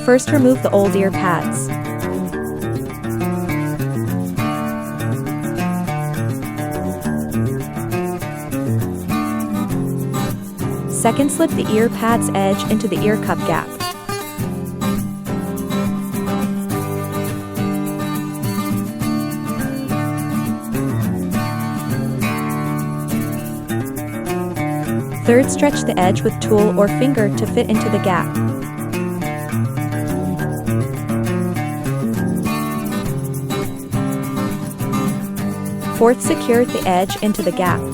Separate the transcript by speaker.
Speaker 1: First, remove the old ear pads. Second, slip the ear pad's edge into the ear cup gap. Third, stretch the edge with tool or finger to fit into the gap. Fourth, secure the edge into the gap.